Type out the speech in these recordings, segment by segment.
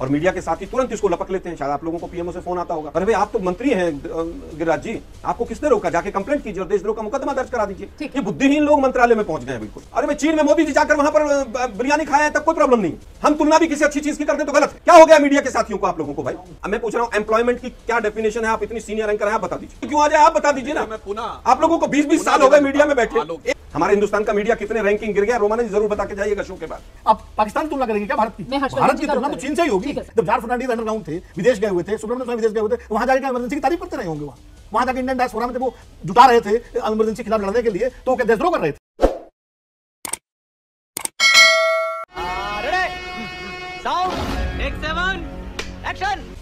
और मीडिया के साथ ही तुरंत इसको लपक लेते हैं। शायद आप लोगों को पीएमओ से फोन आता होगा, अरे भाई आप तो मंत्री हैं गिरिराज जी, आपको किसने रोका, जाके कंप्लेंट कीजिए और देशद्रोह का मुकदमा दर्ज करा दीजिए। ये बुद्धिहीन लोग मंत्रालय में पहुंच गए हैं बिल्कुल। अरे भाई चीन में मोदी जी जाकर वहां पर बिरयानी खाया है तब कोई प्रॉब्लम नहीं, हम तुलना भी किसी अच्छी चीज की करते तो गलत है। क्या हो गया मीडिया के साथियों को, आप लोगों को भाई? अब मैं पूछ रहा हूं एम्प्लॉयमेंट की क्या डेफिनेशन है, आप इतनी सीनियर एंकर हैं, आप बता दीजिए। क्यों आ जाए आप बता दीजिए ना। आप लोगों को 20-20 साल हो गए मीडिया में बैठे। हमारे हिंदुस्तान का मीडिया कितने रैंकिंग गिर गया, रोमाना जी जरूर बता के जाइएगा शो के बाद। आप पाकिस्तान की तुलना करेंगे क्या भारत की? भारत की तुलना तो चीन से ही होगी। जब जॉर्ज फर्नांडीज अंडरग्राउंड थे, विदेश गए हुए थे, सुब्रमण्यम स्वामी विदेश गए हुए थे, वहां जाकर इमरजेंसी की तारीफ करते रहे होंगे। वहां जाकर इंडियन डायस्पोरा में जब वो जुटा रहे थे इमरजेंसी के खिलाफ लड़ने के लिए, तो वो क्या देशद्रोह कर रहे थे?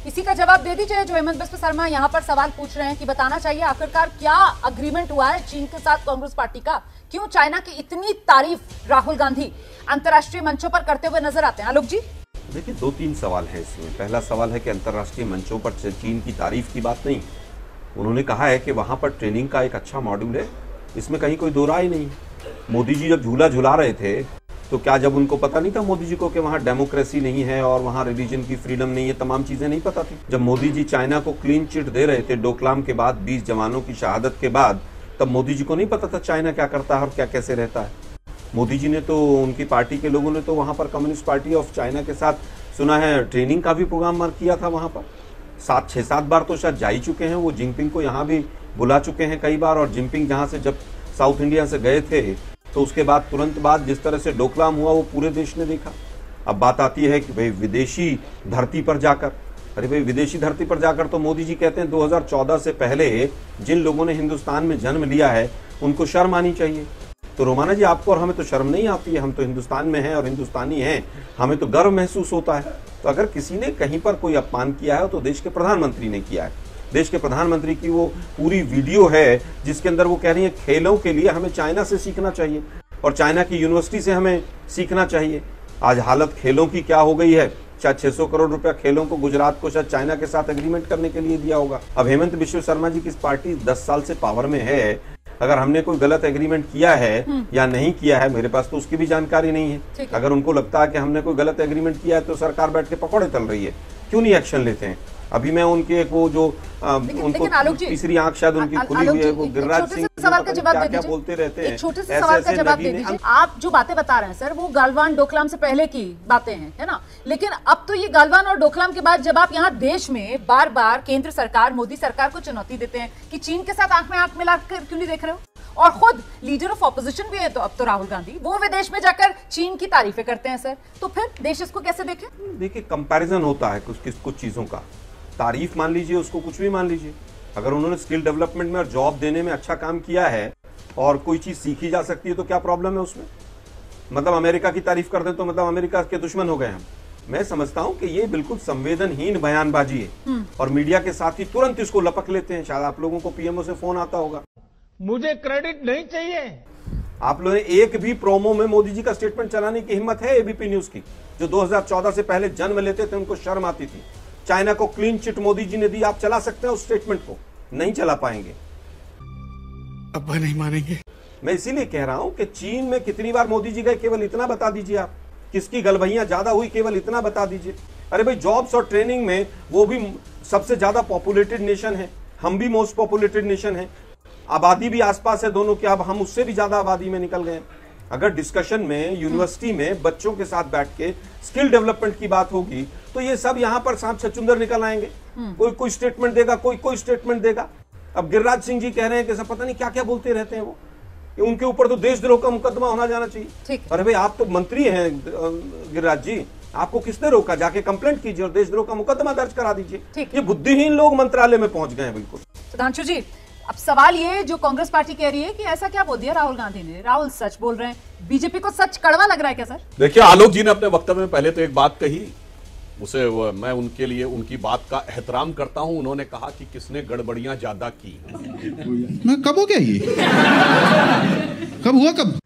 इसी का जवाब दे दीजिए जो हेमंत बिस्वा शर्मा यहाँ पर सवाल पूछ रहे हैं कि बताना चाहिए आखिरकार क्या अग्रीमेंट हुआ है चीन के साथ कांग्रेस पार्टी का, क्यों चाइना की इतनी तारीफ राहुल गांधी अंतर्राष्ट्रीय मंचों पर करते हुए नजर आते हैं? आलोक जी देखिए 2-3 सवाल है इसमें। पहला सवाल है कि अंतर्राष्ट्रीय मंचों पर चीन की तारीफ की बात नहीं, उन्होंने कहा है कि वहां पर ट्रेनिंग का एक अच्छा मॉड्यूल है, इसमें कहीं कोई दो राय नहीं। मोदी जी जब झूला झुला रहे थे तो क्या जब उनको पता नहीं था मोदी जी को कि वहाँ डेमोक्रेसी नहीं है और वहाँ रिलीजन की फ्रीडम नहीं है, तमाम चीजें नहीं पता थी? जब मोदी जी चाइना को क्लीन चिट दे रहे थे डोकलाम के बाद 20 जवानों की शहादत के बाद, तब मोदी जी को नहीं पता था चाइना क्या करता है और क्या कैसे रहता है? मोदी जी ने तो, उनकी पार्टी के लोगों ने तो वहां पर कम्युनिस्ट पार्टी ऑफ चाइना के साथ सुना है ट्रेनिंग का भी प्रोग्राम किया था। वहां पर 6-7 बार तो शायद जा ही चुके हैं वो, जिनपिंग को यहाँ भी बुला चुके हैं कई बार। और जिनपिंग जहां से जब साउथ इंडिया से गए थे तो उसके बाद तुरंत बाद जिस तरह से डोकलाम हुआ वो पूरे देश ने देखा। अब बात आती है कि भाई विदेशी धरती पर जाकर, अरे भाई विदेशी धरती पर जाकर तो मोदी जी कहते हैं 2014 से पहले जिन लोगों ने हिंदुस्तान में जन्म लिया है उनको शर्म आनी चाहिए। तो रोमाना जी आपको और हमें तो शर्म नहीं आती है, हम तो हिंदुस्तान में हैं और हिंदुस्तानी हैं, हमें तो गर्व महसूस होता है। तो अगर किसी ने कहीं पर कोई अपमान किया है तो देश के प्रधानमंत्री ने किया है। देश के प्रधानमंत्री की वो पूरी वीडियो है जिसके अंदर वो कह रही है खेलों के लिए हमें चाइना से सीखना चाहिए और चाइना की यूनिवर्सिटी से हमें सीखना चाहिए। आज हालत खेलों की क्या हो गई है, शायद 600 करोड़ रुपया खेलों को गुजरात को शायद चाइना के साथ एग्रीमेंट करने के लिए दिया होगा। अब हेमंत बिस्वा शर्मा जी की पार्टी 10 साल से पावर में है, अगर हमने कोई गलत एग्रीमेंट किया है या नहीं किया है, मेरे पास तो उसकी भी जानकारी नहीं है। अगर उनको लगता है कि हमने कोई गलत एग्रीमेंट किया है तो सरकार बैठ के पकौड़े तल रही है, क्यों नहीं एक्शन लेते हैं? अभी मैं उनके एक वो जो उनको तीसरी आंख शायद उनकी खुली हुई है, वो गिरिराज सिंह सवाल का जवाब दे क्या बोलते रहते हैं, एक छोटे से सवाल का जवाब दे दीजिए। आप जो बातें बता रहे हैं सर वो गालवान डोकलाम से पहले की बातें हैं, है ना? लेकिन अब तो ये गालवान और डोकलाम के बाद जब आप यहाँ देश में बार बार केंद्र सरकार, मोदी सरकार को चुनौती देते हैं कि चीन के साथ आंख में आंख मिलाकर क्यों नहीं देख रहे हो, और खुद लीडर ऑफ ऑपोजिशन भी है तो अब तो राहुल गांधी, वो विदेश में जाकर चीन की तारीफें करते हैं सर, तो फिर देश इसको कैसे देखे? देखिए कंपैरिजन होता है कुछ चीजों का, तारीफ मान लीजिए, उसको कुछ भी मान लीजिए। अगर उन्होंने स्किल डेवलपमेंट में और जॉब देने में अच्छा काम किया है और कोई चीज सीखी जा सकती है तो क्या प्रॉब्लम है उसमें? मतलब अमेरिका की तारीफ कर दें तो मतलब अमेरिका के दुश्मन हो गए हम? मैं समझता हूं कि ये बिल्कुल संवेदनहीन बयानबाजी है और मीडिया के साथ ही तुरंत इसको लपक लेते हैं। शायद आप लोगों को पीएमओ से फोन आता होगा। मुझे क्रेडिट नहीं चाहिए। आप लोगों ने एक भी प्रोमो में मोदी जी का स्टेटमेंट चलाने की हिम्मत है एबीपी न्यूज की? जो 2014 से पहले जन्म लेते थे उनको शर्म आती थी। चाइना को क्लीन चिट मोदी जी ने दी, आप चला सकते हैं उस स्टेटमेंट को? नहीं चला पाएंगे। अब्बा नहीं मानेंगे। मैं इसीलिए कह रहा हूं कि चीन में कितनी बार मोदी जी गए, केवल इतना बता दीजिए आप। किसकी गलबहियां ज्यादा हुई, केवल इतना बता दीजिए। अरे भाई जॉब्स और ट्रेनिंग में वो भी सबसे ज्यादा पॉपुलेटेड नेशन है, हम भी मोस्ट पॉपुलेटेड नेशन है, आबादी भी आसपास है दोनों के, अब हम उससे भी ज्यादा आबादी में निकल गए। अगर डिस्कशन में यूनिवर्सिटी में बच्चों के साथ बैठ के स्किल डेवलपमेंट की बात होगी तो ये सब यहाँ पर सांप छचुंदर निकल आएंगे। कोई स्टेटमेंट देगा, कोई स्टेटमेंट देगा। अब गिरिराज सिंह जी कह रहे हैं कि सब पता नहीं क्या क्या बोलते रहते हैं वो, उनके ऊपर तो देशद्रोह का मुकदमा होना जाना चाहिए। अरे भाई आप तो मंत्री हैं गिरिराज जी, आपको किसने रोका? जाके कंप्लेंट कीजिए और देशद्रोह का मुकदमा दर्ज करा दीजिए। ये बुद्धिहीन लोग मंत्रालय में पहुंच गए हैं बिल्कुल। सुधांशु जी, अब सवाल ये जो कांग्रेस पार्टी कह रही है कि ऐसा क्या बोल दिया राहुल गांधी ने, राहुल सच बोल रहे हैं, बीजेपी को सच कड़वा लग रहा है क्या सर? देखिए आलोक जी ने अपने वक्तव्य में पहले तो एक बात कही, उसे मैं उनके लिए उनकी बात का एहतराम करता हूं। उन्होंने कहा कि किसने गड़बड़ियां ज्यादा की। मैं कब हो गया ये? कब हुआ कब?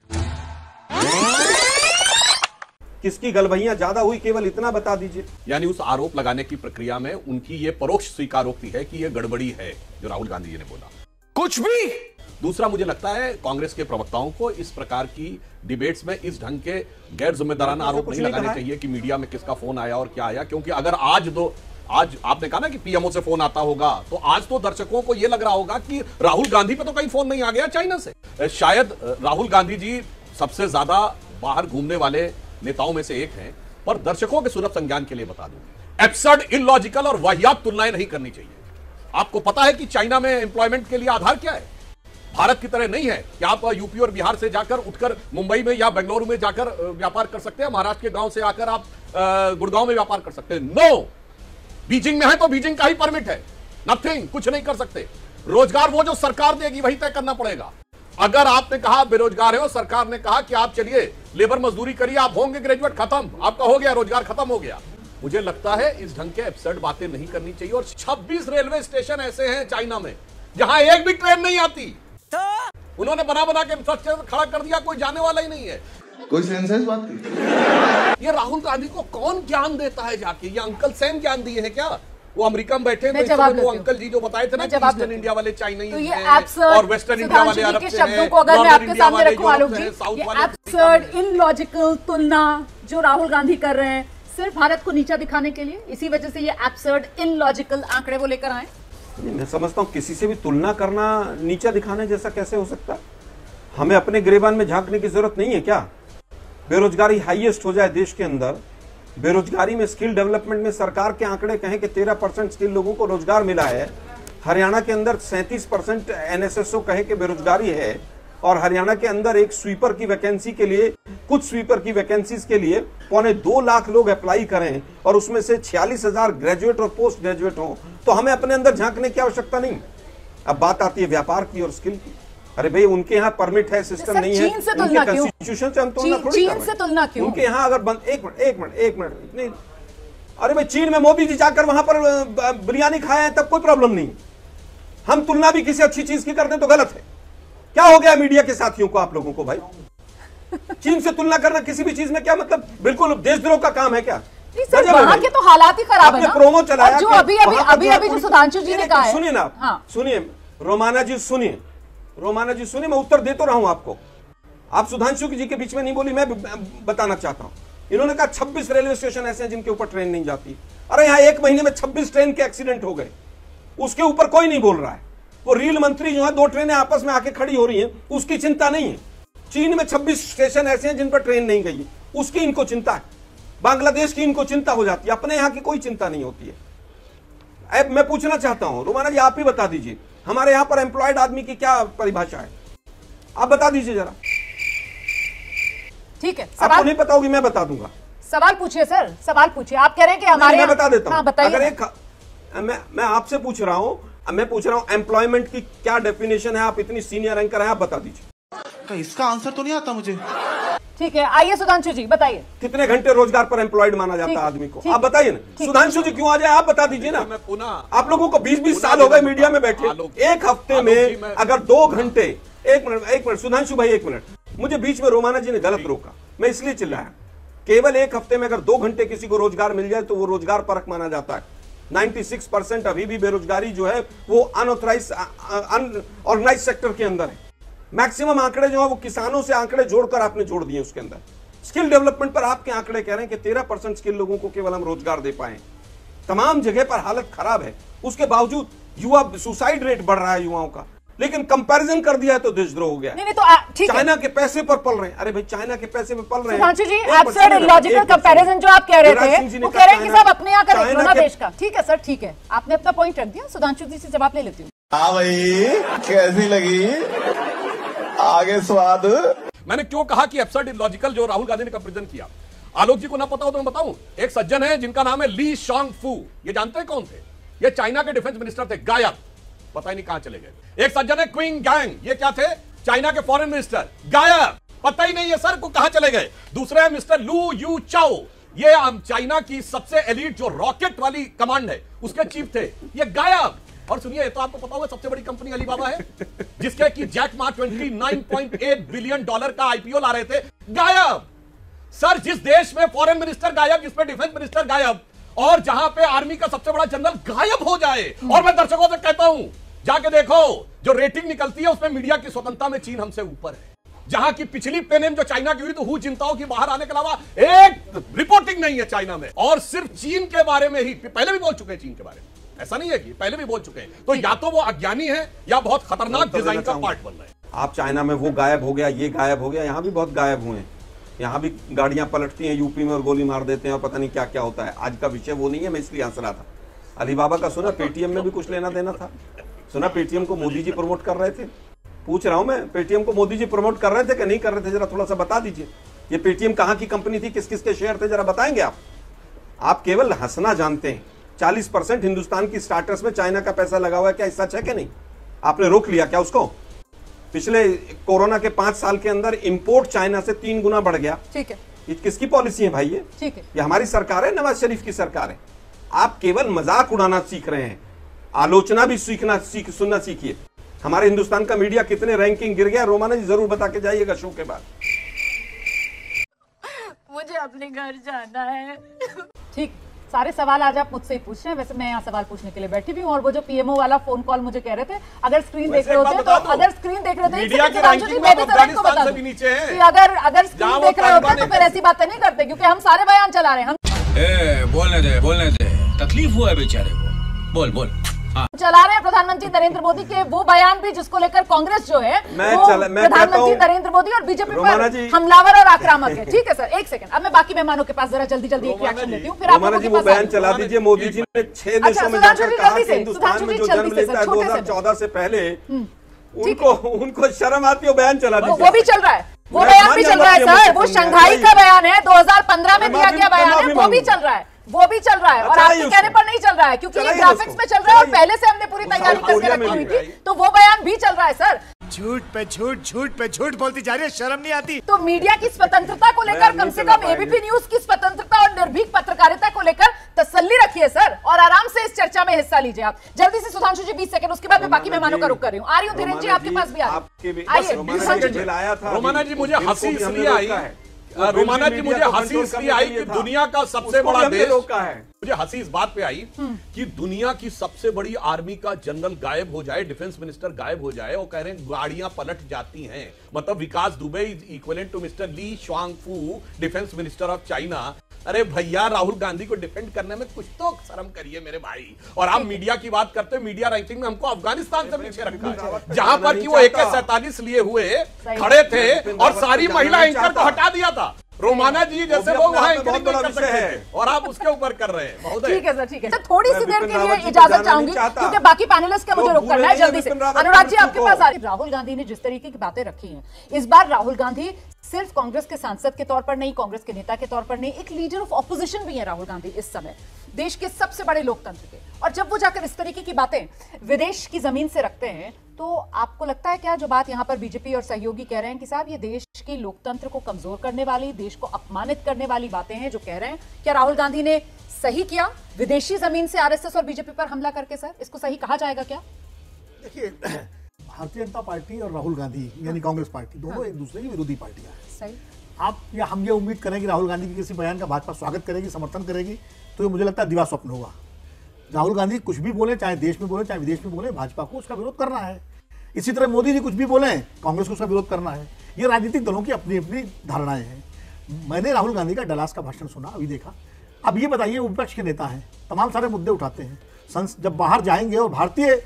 किसकी गलबहियां ज्यादा हुई, केवल इतना बता दीजिए। यानी उस आरोप लगाने की प्रक्रिया में उनकी ये परोक्ष स्वीकारोक्ति है कि ये गड़बड़ी है जो राहुल गांधी जी ने बोला। कुछ भी दूसरा, मुझे लगता है कांग्रेस के प्रवक्ताओं को इस प्रकार की डिबेट्स में इस ढंग के गैर जिम्मेदाराना आरोप नहीं लगाने चाहिए कि मीडिया में किसका फोन आया और क्या आया, क्योंकि अगर आज आपने कहा ना कि पीएमओ से फोन आता होगा, तो आज तो दर्शकों को यह लग रहा होगा कि राहुल गांधी पे तो कहीं फोन नहीं आ गया चाइना से। शायद राहुल गांधी जी सबसे ज्यादा बाहर घूमने वाले नेताओं में से एक हैं, पर दर्शकों के सुलभ संज्ञान के लिए बता दूं, एब्सर्ड, इलॉजिकल और वाहियात तुलनाएं नहीं करनी चाहिए। आपको पता है कि चाइना में एम्प्लॉयमेंट के लिए आधार क्या है? भारत की तरह नहीं है कि आप यूपी और बिहार से जाकर उठकर मुंबई में या बेंगलुरु में जाकर व्यापार कर सकते हैं, महाराष्ट्र के गांव से आकर आप गुड़गांव में व्यापार कर सकते हैं। नो, बीजिंग में है तो बीजिंग का ही परमिट है, नथिंग, कुछ नहीं कर सकते। रोजगार वो जो सरकार देगी वही तय करना पड़ेगा। अगर आपने कहा बेरोजगार है और सरकार ने कहा कि आप चलिए लेबर मजदूरी करिए, आप होंगे ग्रेजुएट, खत्म, आपका हो गया, रोजगार खत्म हो गया। मुझे लगता है इस ढंग के एब्सर्ड बातें नहीं करनी चाहिए। और 26 रेलवे स्टेशन ऐसे हैं चाइना में जहां एक भी ट्रेन नहीं आती, उन्होंने बना बना के इंफ्रास्ट्रक्चर खड़ा कर दिया, कोई जाने वाला ही नहीं है। कोई सेंस है इस बात की? ये राहुल गांधी को कौन ज्ञान देता है जाके? ये अंकल सैम ज्ञान दिए हैं क्या? वो अमेरिका में बैठे थे, वो अंकल जी जो बताए थे ना, ईस्टर्न इंडिया वाले चाइनीज तो हैं और वेस्टर्न इंडिया वाले अरब से हैं, शब्दों को अगर मैं आपके सामने रखूं आलोक जी, साउथ ये वाले एब्सर्ड, इलॉजिकल तुलना जो राहुल गांधी कर रहे हैं सिर्फ भारत को नीचा दिखाने के लिए, इसी वजह से ये एब्सर्ड, इलॉजिकल आंकड़े वो लेकर आए। मैं समझता हूँ किसी से भी तुलना करना नीचा दिखाने जैसा कैसे हो सकता है? हमें अपने गिरेबान में झांकने की जरूरत नहीं है क्या? बेरोजगारी हाईएस्ट हो जाए देश के अंदर, बेरोजगारी में स्किल डेवलपमेंट में सरकार के आंकड़े कहें कि 13% स्किल लोगों को रोजगार मिला है, हरियाणा के अंदर 37% एनएसएसओ कहे कि बेरोजगारी है, और हरियाणा के अंदर एक स्वीपर की वैकेंसी के लिए, कुछ स्वीपर की वैकेंसीज के लिए 2.25 लाख लोग अप्लाई करें और उसमें से 46,000 ग्रेजुएट और पोस्ट ग्रेजुएट हों, तो हमें अपने अंदर झांकने की आवश्यकता नहीं। अब बात आती है व्यापार की और स्किल की। अरे भाई, उनके यहाँ परमिट है, सिस्टम नहीं है, उनके कॉन्स्टिट्यूशन से हम तुलना थोड़ी कर रहे हैं। उनके यहाँ अगर बंद, एक मिनट इतनी, अरे भाई चीन में मोदी जी जाकर वहां पर बिरयानी खाए हैं तब कोई प्रॉब्लम नहीं। हम तुलना भी किसी अच्छी चीज की करते हैं तो गलत है। क्या हो गया मीडिया के साथियों को, आप लोगों को भाई? चीन से तुलना करना किसी भी चीज में क्या मतलब? बिल्कुल देशद्रोह का काम है क्या? सर, वहां के तो हालात ही खराब है ना। प्रोमो चलाया जो अभी जो सुधांशु जी ने कहा है। सुनिए ना, सुनिए रोमाना जी, सुनिए, मैं उत्तर दे तो रहा हूं आपको। आप सुधांशु जी के बीच में नहीं बोली, मैं बताना चाहता हूं। इन्होंने कहा 26 रेलवे स्टेशन ऐसे हैं जिनके ऊपर ट्रेन नहीं जाती। अरे यहां एक महीने में 26 ट्रेन के एक्सीडेंट हो गए, उसके ऊपर कोई नहीं बोल रहा है। वो रेल मंत्री जो है, 2 ट्रेनें आपस में आके खड़ी हो रही हैं, उसकी चिंता नहीं है। चीन में 26 स्टेशन ऐसे हैं जिन पर ट्रेन नहीं गई है, उसकी इनको चिंता है। बांग्लादेश की इनको चिंता हो जाती है, अपने यहां की कोई चिंता नहीं होती है। अब मैं पूछना चाहता हूं, रोमाना जी आप ही बता दीजिए, हमारे यहां पर एम्प्लॉयड आदमी की क्या परिभाषा है? आप बता दीजिए जरा। ठीक है, आपको नहीं पता होगी, मैं बता दूंगा। सवाल पूछिए सर, सवाल पूछिए। आप कह रहे हैं कि हमारे, मैं बता देता हूं। बताइए। मैं आपसे पूछ रहा हूं, एम्प्लॉयमेंट की क्या डेफिनेशन है? आप इतनी सीनियर एंकर हैं, आप बता दीजिए। इसका आंसर तो नहीं आता मुझे। ठीक है, आइए सुधांशु जी बताइए। कितने घंटे रोजगार पर एम्प्लॉयड माना जाता है आदमी को? आप बताइए ना। सुधांशु जी क्यों आ जाए, आप बता दीजिए ना। मैं पुनः, आप लोगों को 20-20 साल हो गए मीडिया में बैठे, एक हफ्ते में अगर 2 घंटे, एक मिनट सुधांशु भाई, 1 मिनट, मुझे बीच में रोमाना जी ने गलत रोका, मैं इसलिए चिल्लाया। केवल एक हफ्ते में अगर 2 घंटे किसी को रोजगार मिल जाए तो वो रोजगार परक माना जाता है। 96% अभी भी बेरोजगारी जो है वो अनऑथराइज, अनऑर्गेनाइज सेक्टर के अंदर है। मैक्सिमम आंकड़े जो है वो किसानों से आंकड़े जोड़कर आपने जोड़ दिए उसके अंदर। स्किल डेवलपमेंट पर आपके आंकड़े कह रहे हैं कि 13% स्किल लोगों को केवल हम रोजगार दे पाए। तमाम जगह पर हालत खराब है, उसके बावजूद युवा सुसाइड रेट बढ़ रहा है युवाओं का। लेकिन कंपैरिजन कर दिया है तो देशद्रोह हो गया। नहीं, तो चाइना के पैसे पर पल रहे हैं। अरे भाई, चाइना के पैसे पर पल रहे हैं। सुधांशु जी, एब्सर्ड, इलॉजिकल कंपैरिजन जो आप कह रहे थे, वो कह रहे हैं कि सब अपने यहाँ का देखो देश का। ठीक है सर, ठीक है, आपने अपना पॉइंट रख दिया। सुधांशु जी से जवाब ले लेती हूँ। हाँ भाई, कैसी लगी आगे स्वाद? मैंने क्यों कहा कि एब्सर्ड, इलॉजिकल जो राहुल गांधी ने कंपैरिजन किया? आलोक जी को ना पता हो तो मैं बताऊं। एक सज्जन है जिनका नाम है ली शांग फू। ये जानते हैं कौन थे? ये चाइना के डिफेंस मिनिस्टर थे, गायब, पता ही नहीं कहां चले गए। एक सज्जन है क्विंग गैंग, ये क्या थे? चाइना के फॉरेन मिनिस्टर, गायब, पता ही नहीं है सर को कहां चले गए। दूसरे है मिस्टर लू यू चाओ, ये चाइना की सबसे एलीट जो रॉकेट वाली कमांड है उसके चीफ थे, ये गायब। और सुनिए, ये तो आपको पता होगा सबसे बड़ी कंपनी अलीबाबा है, जिसके कि जैक मा 29.8 बिलियन डॉलर का आईपीओ ला रहे थे, गायब। सर, जिस देश में फॉरेन मिनिस्टर गायब, जिसमें डिफेंस मिनिस्टर गायब, और जहां पे आर्मी का सबसे बड़ा जनरल गायब हो जाए, और मैं दर्शकों से कहता हूं जाके देखो, जो रेटिंग निकलती है उसमें मीडिया की स्वतंत्रता में चीन हमसे ऊपर है। जहां की पिछली पेनेम जो चाइना की हुई तो हु चिंताओं की बाहर आने के अलावा एक रिपोर्टिंग नहीं है चाइना में, और सिर्फ चीन के बारे में ही, पहले भी बोल चुके हैं चीन के बारे में, ऐसा नहीं है कि पहले भी बोल चुके हैं। तो या तो वो अज्ञानी है या बहुत खतरनाक डिजाइन का पार्ट बन रहे हैं। आप चाइना में वो गायब हो गया, ये गायब हो गया, यहाँ भी बहुत गायब हुए हैं। यहाँ भी गाड़ियां पलटती हैं यूपी में और गोली मार देते हैं और पता नहीं क्या क्या होता है। आज का विषय वो नहीं है, मैं इसलिए हंस रहा था। अलीबाबा का सुना पेटीएम में भी कुछ लेना देना था, सुना पेटीएम को मोदी जी प्रमोट कर रहे थे। पूछ रहा हूं मैं, पेटीएम को मोदी जी प्रमोट कर रहे थे कि नहीं कर रहे थे, जरा थोड़ा सा बता दीजिए। ये पेटीएम कहां की कंपनी थी, किस किस के शेयर थे, जरा बताएंगे आप? आप केवल हंसना जानते हैं। 40% हिंदुस्तान की स्टार्टर्स में चाइना का पैसा लगा हुआ है, क्या सच है कि नहीं? आपने रोक लिया क्या उसको? पिछले कोरोना के 5 साल के अंदर इंपोर्ट चाइना से 3 गुना बढ़ गया। ठीक है, ये किसकी पॉलिसी है भाई? ठीक है, ये हमारी सरकार है, नवाज शरीफ की सरकार है। आप केवल मजाक उड़ाना सीख रहे हैं, आलोचना भी सुनना सीखिए। हमारे हिंदुस्तान का मीडिया कितने रैंकिंग गिर गया, रोमाना जी जरूर बता के जाइएगा शो के बाद। मुझे अपने घर जाना है। ठीक, सारे सवाल आज आप मुझसे ही पूछ रहे हैं। वैसे मैं यहाँ सवाल पूछने के लिए बैठी भी हूँ। और वो जो पीएमओ वाला फोन कॉल मुझे कह रहे थे, अगर स्क्रीन देख रहे होते तो अगर स्क्रीन देख रहे थे मीडिया की रैंकिंग में अफगानिस्तान से भी नीचे है। अगर स्क्रीन देख रहे होते तो फिर ऐसी बातें नहीं करते, क्योंकि हम सारे बयान चला रहे हैं। हम बोलने दे, तकलीफ हुआ है बेचारे को, बोल चला रहे हैं प्रधानमंत्री नरेंद्र मोदी के वो बयान भी जिसको लेकर कांग्रेस जो है वो प्रधानमंत्री नरेंद्र मोदी और बीजेपी पर हमलावर और आक्रामक है। ठीक है सर, एक सेकंड, अब मैं बाकी मेहमानों के पास जरा जल्दी एक रिएक्शन लेती हूँ, फिर आप लोगों के पास बयान चला दीजिए। मोदी जी ने 6 देशों में जाकर कहा कि हिंदुस्तान में जो जन्म लेता है 2014 से पहले उनको शर्म आती है, बयान चला दीजिए। वो भी चल रहा है, वो बयान भी चल रहा है सर, वो शंघाई का बयान है, 2015 में दिया गया बयान है, वो भी चल रहा है, वो भी चल रहा है। और आपके कहने पर नहीं चल रहा है, क्योंकि ये ग्राफिक्स में चल रहा है और पहले से हमने पूरी तैयारी करके रखी हुई थी, तो वो बयान भी चल रहा है सर। झूठ पे झूठ बोलती जा रही है, शर्म नहीं आती? तो मीडिया की स्वतंत्रता को लेकर कम से कम एबीपी न्यूज की स्वतंत्रता और निर्भीक पत्रकारिता को लेकर तसल्ली रखिए सर, और आराम से इस चर्चा में हिस्सा लीजिए। आप जल्दी से सुधांशु जी 20 सेकंड, उसके बाद मैं बाकी मेहमानों का रुख कर रही हूँ। आ रही हूँ धीरेन्द्र जी, आपके पास भी आइए। रोमाना जी मुझे हंसी इसलिए आई, रोमाना जी मुझे हंसी इसलिए आई कि दुनिया का सबसे बड़ा देश, मुझे हंसी इस बात पे आई कि दुनिया की सबसे बड़ी आर्मी का जनरल गायब हो जाए, डिफेंस मिनिस्टर गायब हो जाए, और कह रहे हैं गाड़ियां पलट जाती हैं। मतलब Vikas Dubey is equivalent to mister Li Shangfu, defence minister of China. अरे भैया, राहुल गांधी को डिफेंड करने में कुछ तो शर्म करिए मेरे भाई। और आप मीडिया की बात करते हैं, मीडिया रैंकिंग में हमको अफगानिस्तान से पीछे रखा है, जहां पर कि वो AK-47 लिए हुए खड़े थे और सारी महिला एंकर को हटा दिया था। रोमाना जी जैसे लोग वहां एंकरिंग नहीं कर सकते थे, और आप उसके ऊपर कर रहे हैं महोदय। ठीक है सर, ठीक है सर, थोड़ी सी देर के लिए इजाजत चाहूंगी, क्योंकि बाकी पैनलिस्ट का मुझे रुक करना है। जल्दी से अनुराग जी आपके पास आ रही। राहुल गांधी ने जिस तरीके की बातें रखी हैं, इस बार राहुल गांधी सिर्फ कांग्रेस के सांसद के तौर पर नहीं, कांग्रेस के नेता के तौर पर नहीं, एक लीडर ऑफ ऑपोजिशन भी है राहुल गांधी इस समय, देश के सबसे बड़े लोकतंत्र के। और जब वो जाकर इस तरीके की बातें विदेश की जमीन से रखते हैं, तो आपको लगता है क्या जो बात यहां पर बीजेपी और सहयोगी कह रहे हैं कि साहब ये देश के लोकतंत्र को कमजोर करने वाली, देश को अपमानित करने वाली बातें हैं जो कह रहे हैं, क्या राहुल गांधी ने सही किया विदेशी जमीन से आरएसएस और बीजेपी पर हमला करके? सर, इसको सही कहा जाएगा क्या? देखिए, भारतीय जनता पार्टी और राहुल गांधी यानी कांग्रेस पार्टी दोनों एक दूसरे की विरोधी पार्टियां हैं। सही। आप या हम ये उम्मीद करें कि राहुल गांधी के किसी बयान का भाजपा स्वागत करेगी, समर्थन करेगी, तो ये मुझे लगता है दिवा स्वप्न होगा। राहुल गांधी कुछ भी बोले, चाहे देश में बोले चाहे विदेश में बोले, भाजपा को उसका विरोध करना है। इसी तरह मोदी जी कुछ भी बोले, कांग्रेस को उसका विरोध करना है। ये राजनीतिक दलों की अपनी अपनी धारणाएं हैं। मैंने राहुल गांधी का डलास का भाषण सुना, अभी देखा। अब ये बताइए, विपक्ष के नेता हैं, तमाम सारे मुद्दे उठाते हैं, जब बाहर जाएंगे और भारतीय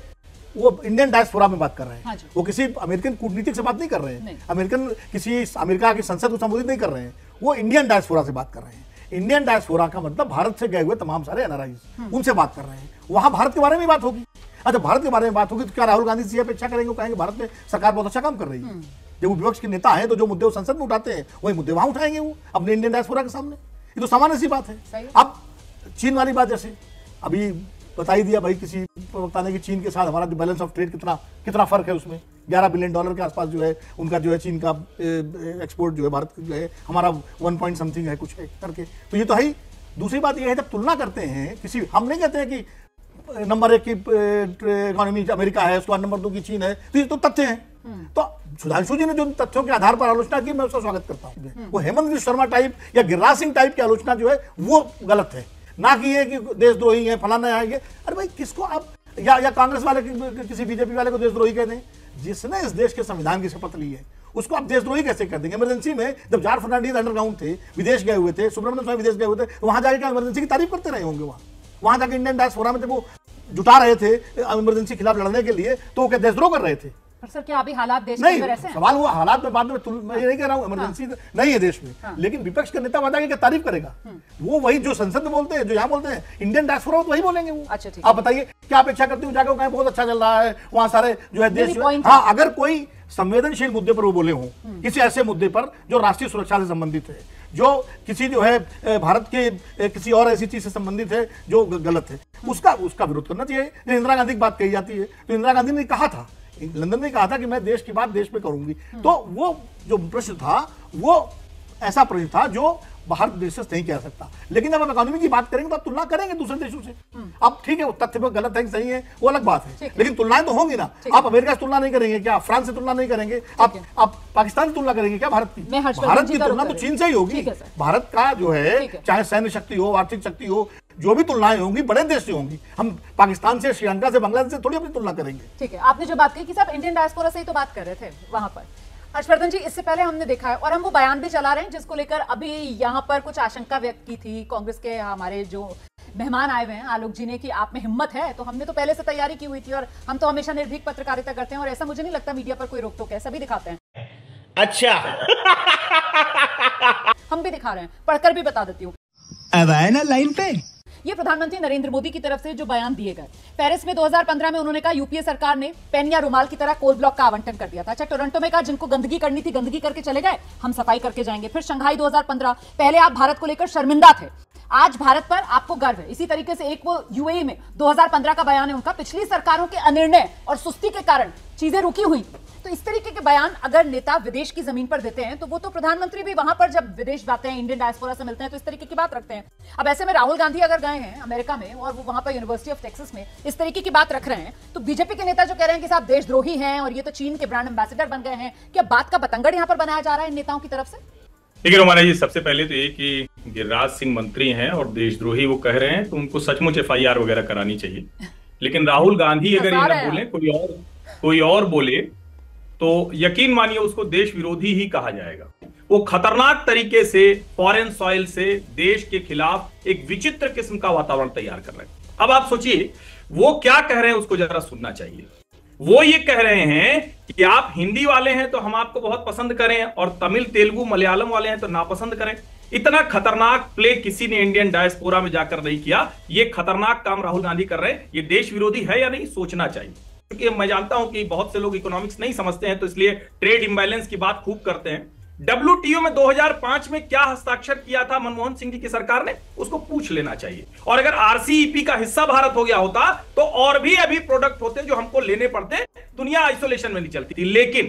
वो इंडियन डायस्पोरा में बात कर रहे हैं। हाँ, वो किसी अमेरिकन कूटनीतिक से बात नहीं कर रहे हैं, अमेरिका की संसद को संबोधित नहीं कर रहे हैं, वो इंडियन डायस्पोरा से बात कर रहे हैं। इंडियन डायस्पोरा का मतलब भारत से गए हुए तमाम सारे एनआरआईज, उनसे बात कर रहे हैं। वहां भारत के बारे में बात होगी। अच्छा, भारत के बारे में बात होगी तो क्या राहुल गांधी से अपेक्षा करेंगे, वो कहेंगे भारत में सरकार बहुत अच्छा काम कर रही है। जब वो विपक्ष के नेता है तो जो मुद्दे वो संसद में उठाते हैं वही मुद्दे वहां उठाएंगे वो अपने इंडियन डायस्पोरा के सामने। ये तो सामान्य सी बात है। अब चीन वाली बात, जैसे अभी बता ही दिया भाई किसी प्रवक्ता ने कि चीन के साथ हमारा बैलेंस ऑफ ट्रेड कितना फर्क है, उसमें $11 बिलियन के आसपास जो है उनका जो है चीन का एक्सपोर्ट जो है, भारत जो है हमारा 1 पॉइंट समथिंग है कुछ है करके। तो ये तो है ही। दूसरी बात ये है, जब तुलना करते हैं किसी, हम नहीं कहते हैं कि नंबर 1 की इकोनॉमी अमेरिका है, उसके बाद नंबर 2 की चीन है, तो ये तो तथ्य हैं। तो सुधांशु जी ने जो तथ्यों के आधार पर आलोचना की, मैं उसका स्वागत करता हूँ। वो हेमंत विश्व शर्मा टाइप या गिरिराज सिंह टाइप की आलोचना जो है वो गलत है, ना कि ये कि देशद्रोही है, फलाना है ये। अरे भाई, किसको आप या कांग्रेस वाले किसी बीजेपी वाले को देशद्रोही कह दें। जिसने इस देश के संविधान की शपथ ली है उसको आप देशद्रोही कैसे कर देंगे? इमरजेंसी में जब जॉर्ज फर्नांडीज अंडरग्राउंड थे, विदेश गए हुए थे, सुब्रमण्यम स्वामी विदेश गए हुए थे, तो वहां जाकर इमरजेंसी की तारीफ करते रहे होंगे। वहां जाकर इंडियन डायस्पोरा में जब वो जुटा रहे थे इमरजेंसी खिलाफ लड़ने के लिए, तो वो क्या देशद्रोह कर रहे थे? पर सर क्या अभी हालात देश नहीं, में ऐसे हैं? सवाल हुआ हालात में, बाद में मैं ये नहीं कह रहा हूँ इमरजेंसी नहीं है देश में, लेकिन विपक्ष का नेता वहां जाके क्या तारीफ करेगा? वो वही जो संसद में बोलते हैं, जो यहाँ बोलते हैं, इंडियन डायस्पोरा में तो वही बोलेंगे वो। अच्छा, ठीक। आप बताइए क्या अपेक्षा करते हो? जाकर कहीं बहुत अच्छा चल रहा है, वहां सारे जो है देश। point हाँ, अगर कोई संवेदनशील मुद्दे पर वो बोले हों, किसी ऐसे मुद्दे पर जो राष्ट्रीय सुरक्षा से संबंधित है, जो किसी जो है भारत के किसी और ऐसी चीज से संबंधित है जो गलत है, उसका विरोध करना चाहिए। इंदिरा गांधी की बात कही जाती है, तो इंदिरा गांधी ने कहा था, लंदन में कहा था कि मैं देश की बात देश में करूंगी। तो वो जो प्रश्न था वो ऐसा प्रश्न था जो बाहर देश से नहीं कह सकता। लेकिन जब आप इकोनॉमी की बात करेंगे तो आप तुलना करेंगे दूसरे देशों से। अब ठीक है, वो तथ्य पर गलत है कि सही है वो अलग बात है, लेकिन तुलनाएं तो होंगी ना। आप अमेरिका से तुलना नहीं करेंगे क्या? फ्रांस से तुलना नहीं करेंगे? आप पाकिस्तान से तुलना करेंगे क्या भारत की? भारत की तुलना तो चीन से ही होगी। भारत का जो है चाहे सैन्य शक्ति हो, आर्थिक शक्ति हो, जो भी तुलनाएं होंगी बड़े देश से होंगी। हम पाकिस्तान से, श्रीलंका से, बांग्लादेश से थोड़ी अपनी तुलना करेंगे। ठीक है, आपने जो बात कही कि साहब इंडियन डायस्पोरा से ही तो बात कर रहे थे वहां पर। हर्षवर्धन जी, इससे पहले हमने देखा है और हम वो बयान भी चला रहे हैं जिसको लेकर अभी यहाँ पर कुछ आशंका व्यक्त की थी कांग्रेस के हमारे जो मेहमान आए हुए हैं आलोक जी ने कि आप में हिम्मत है। तो हमने तो पहले से तैयारी की हुई थी और हम तो हमेशा निर्भीक पत्रकारिता करते हैं और ऐसा मुझे नहीं लगता मीडिया पर कोई रोक टोक है, सभी दिखाते हैं। अच्छा हम भी दिखा रहे हैं, पढ़कर भी बता देती हूँ। अब आए ना लाइन पे। ये प्रधानमंत्री नरेंद्र मोदी की तरफ से जो बयान दिए गए। पेरिस में 2015 में उन्होंने कहा यूपीए सरकार ने पेन या रुमाल की तरह कोल ब्लॉक का आवंटन कर दिया था। अच्छा, टोरंटो में कहा जिनको गंदगी करनी थी गंदगी करके चले गए, हम सफाई करके जाएंगे। फिर शंघाई 2015, पहले आप भारत को लेकर शर्मिंदा थे, आज भारत पर आपको गर्व है। इसी तरीके से एक वो यूएई में 2015 का बयान है उनका, पिछली सरकारों के अनिर्णय और सुस्ती के कारण चीजें रुकी हुई। तो इस तरीके के बयान अगर नेता विदेश की जमीन पर देते हैं तो वो तो प्रधानमंत्री भी वहां पर जब विदेश जाते हैं, इंडियन डायस्पोरा से मिलते हैं तो इस तरीके की बात रखते हैं। अब ऐसे में राहुल गांधी अगर गए हैं अमेरिका में और वो वहां पर यूनिवर्सिटी ऑफ टेक्सास में इस तरीके की बात रख रहे हैं, तो बीजेपी के नेता जो कह रहे हैं कि साहब देशद्रोही हैं और ये तो चीन के ब्रांड एम्बेसडर बन गए हैं, क्या बात का बतंगड़ यहाँ पर बनाया जा रहा है इन नेताओं की तरफ से? देखिए रोमाना जी, सबसे पहले तो ये कि गिरिराज सिंह मंत्री हैं और देशद्रोही वो कह रहे हैं तो उनको सचमुच FIR वगैरह करानी चाहिए। लेकिन राहुल गांधी अगर ये ना बोले, कोई और बोले, तो यकीन मानिए उसको देश विरोधी ही कहा जाएगा। वो खतरनाक तरीके से फॉरेन सॉइल से देश के खिलाफ एक विचित्र किस्म का वातावरण तैयार कर रहे हैं। अब आप सोचिए वो क्या कह रहे हैं, उसको जरा सुनना चाहिए। वो ये कह रहे हैं कि आप हिंदी वाले हैं तो हम आपको बहुत पसंद करें और तमिल, तेलुगु, मलयालम वाले हैं तो नापसंद करें। इतना खतरनाक प्ले किसी ने इंडियन डायस्पोरा में जाकर नहीं किया। ये खतरनाक काम राहुल गांधी कर रहे हैं। ये देश विरोधी है या नहीं, सोचना चाहिए। क्योंकि मैं जानता हूं कि बहुत से लोग इकोनॉमिक्स नहीं समझते हैं, तो इसलिए ट्रेड इंबैलेंस की बात खूब करते हैं। WTO में 2005 में क्या हस्ताक्षर किया था मनमोहन सिंह जी की सरकार ने, उसको पूछ लेना चाहिए। और अगर RCEP का हिस्सा भारत हो गया होता तो और भी अभी प्रोडक्ट होते जो हमको लेने पड़ते, दुनिया आइसोलेशन में नहीं चलती थी। लेकिन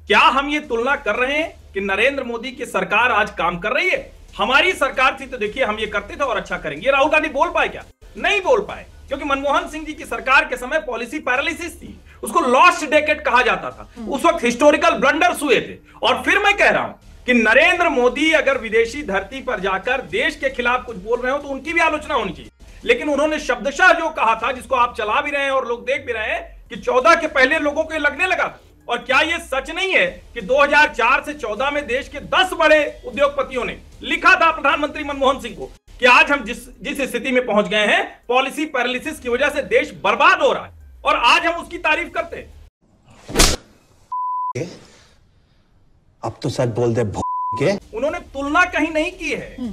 क्या हम ये तुलना कर रहे हैं कि नरेंद्र मोदी की सरकार आज काम कर रही है? हमारी सरकार थी तो देखिए हम ये करते थे और अच्छा करेंगे। राहुल गांधी बोल पाए क्या? नहीं बोल पाए, क्योंकि मनमोहन सिंह जी की सरकार के समय पॉलिसी पैरालिसिस थी, उसको लॉस्ट डेकेड कहा जाता था। उस वक्त हिस्टोरिकल ब्लंडर्स हुए थे। और फिर मैं कह रहा हूं कि नरेंद्र मोदी अगर विदेशी धरती पर जाकर देश के खिलाफ कुछ बोल रहे हो तो उनकी भी आलोचना होनी चाहिए। लेकिन उन्होंने शब्दशः जो कहा था, जिसको आप चला भी रहे हैं और लोग देख भी रहे हैं, कि 14 के पहले लोगों को लगने लगा था। और क्या यह सच नहीं है कि 2004 से 14 में देश के 10 बड़े उद्योगपतियों ने लिखा था प्रधानमंत्री मनमोहन सिंह को कि आज हम जिस स्थिति में पहुंच गए हैं, पॉलिसी पैरालिसिस की वजह से देश बर्बाद हो रहा है, और आज हम उसकी तारीफ करते हैं। अब तो सच बोल दे के। उन्होंने तुलना कहीं नहीं की है।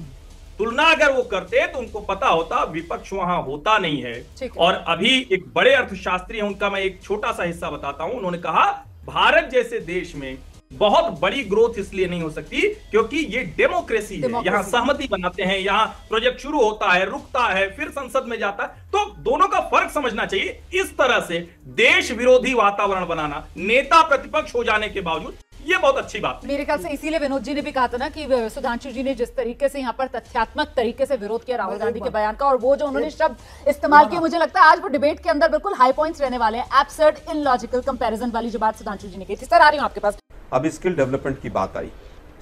तुलना अगर वो करते तो उनको पता होता विपक्ष वहां होता नहीं है। और अभी एक बड़े अर्थशास्त्री हैं, उनका मैं एक छोटा सा हिस्सा बताता हूं। उन्होंने कहा भारत जैसे देश में बहुत बड़ी ग्रोथ इसलिए नहीं हो सकती क्योंकि ये डेमोक्रेसी है। यहाँ सहमति बनाते हैं, यहाँ प्रोजेक्ट शुरू होता है, रुकता है, फिर संसद में जाता है। तो दोनों का फर्क समझना चाहिए। इस तरह से देश विरोधी वातावरण बनाना, नेता प्रतिपक्ष हो जाने के बावजूद, ये बहुत अच्छी बात है। मेरे ख्याल से इसीलिए विनोद जी ने भी कहा था ना कि सुधांशु जी ने जिस तरीके से यहाँ पर तथ्यात्मक तरीके से विरोध किया राहुल गांधी के बयान का, और वो जो उन्होंने शब्द इस्तेमाल किए, मुझे लगता है आज वो डिबेट के अंदर बिल्कुल हाई पॉइंट्स रहने वाले हैं। एब्सर्ड, इलॉजिकल कंपैरिजन वाली जो बात सुधांशु जी ने की थी। सर आ रही हूँ आपके पास। अब स्किल डेवलपमेंट की बात आई।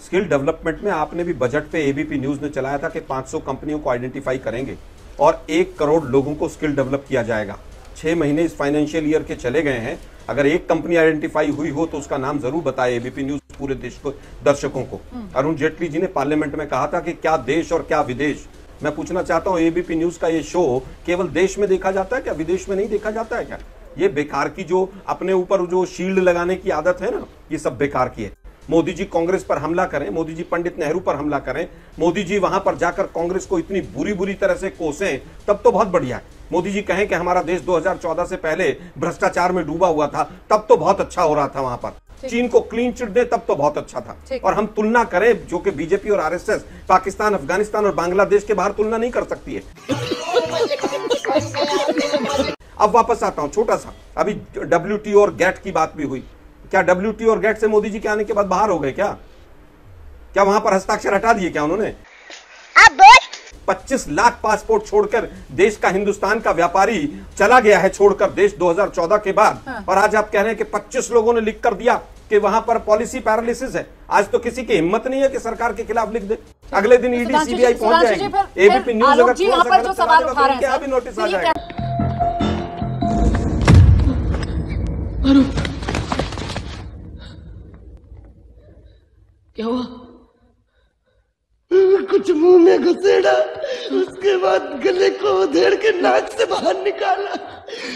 स्किल डेवलपमेंट में आपने भी बजट पे ABP न्यूज ने चलाया था कि 500 कंपनियों को आइडेंटिफाई करेंगे और 1 करोड़ लोगों को स्किल डेवलप किया जाएगा। 6 महीने इस फाइनेंशियल ईयर के चले गए हैं, अगर एक कंपनी आइडेंटिफाई हुई हो तो उसका नाम जरूर बताए एबीपी न्यूज पूरे देश को, दर्शकों को। अरुण जेटली जी ने पार्लियामेंट में कहा था कि क्या देश और क्या विदेश। मैं पूछना चाहता हूं, एबीपी न्यूज का ये शो केवल देश में देखा जाता है क्या, विदेश में नहीं देखा जाता है क्या? ये बेकार की जो अपने ऊपर जो शील्ड लगाने की आदत है ना, ये सब बेकार की है। मोदी जी कांग्रेस पर हमला करें, मोदी जी पंडित नेहरू पर हमला करें, मोदी जी वहां पर जाकर कांग्रेस को इतनी बुरी बुरी तरह से कोसें, तब तो बहुत बढ़िया है। मोदी जी कहें कि हमारा देश 2014 से पहले भ्रष्टाचार में डूबा हुआ था, तब तो बहुत अच्छा हो रहा था वहां पर। चीन को क्लीन चिट दे, तब तो बहुत अच्छा था। और हम तुलना करें, जो कि बीजेपी और आरएसएस पाकिस्तान, अफगानिस्तान और बांग्लादेश के बाहर तुलना नहीं कर सकती है। अब वापस आता हूं छोटा सा, अभी WTO और गैट की बात भी हुई। क्या WTO और गैट से मोदी जी के आने के बाद बाहर हो गए क्या? क्या वहां पर हस्ताक्षर हटा दिए क्या उन्होंने? 25 लाख पासपोर्ट छोड़कर देश का, हिंदुस्तान का व्यापारी चला गया है छोड़कर देश 2014 के बाद। और आज आप कह रहे हैं कि 25 लोगों ने लिख कर दिया कि वहां पर पॉलिसी पैरालिसिस है। आज तो किसी की हिम्मत नहीं है कि सरकार के खिलाफ लिख दे। अगले दिन ईडी सीबीआई पहुंच जाएगी। एबीपी न्यूज अगर थोड़ा सा गलत चला देगा तो क्या भी नोटिस आ जाएगा। क्या हुआ? कुछ मुंह में घुसेड़ा, उसके बाद गले को उधेड़ के नाक से बाहर निकाला,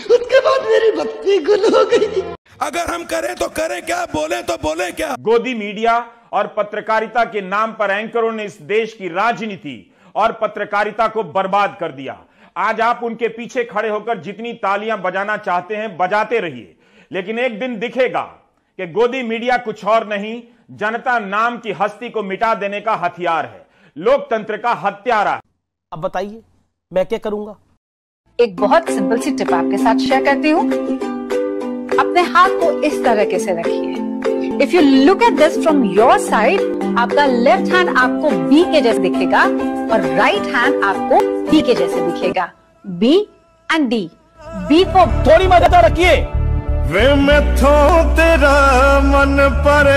उसके बाद मेरी बत्ती गुल हो गई। अगर हम करें तो करें क्या, बोले तो बोले क्या? गोदी मीडिया और पत्रकारिता के नाम पर एंकरों ने इस देश की राजनीति और पत्रकारिता को बर्बाद कर दिया। आज आप उनके पीछे खड़े होकर जितनी तालियां बजाना चाहते हैं बजाते रहिए, लेकिन एक दिन दिखेगा कि गोदी मीडिया कुछ और नहीं, जनता नाम की हस्ती को मिटा देने का हथियार है, लोकतंत्र का हत्यारा है। अब बताइए मैं क्या करूंगा? एक बहुत सिंपल सी टिप आपके साथ शेयर करती हूँ। अपने हाथ को इस तरीके से रखिए। If you look at this from your side, आपका लेफ्ट हैंड आपको बी के जैसे दिखेगा और राइट हैंड आपको डी के जैसे दिखेगा। B and D. B for थोड़ी मदद रखिए। वे मैं थो तेरा मन पर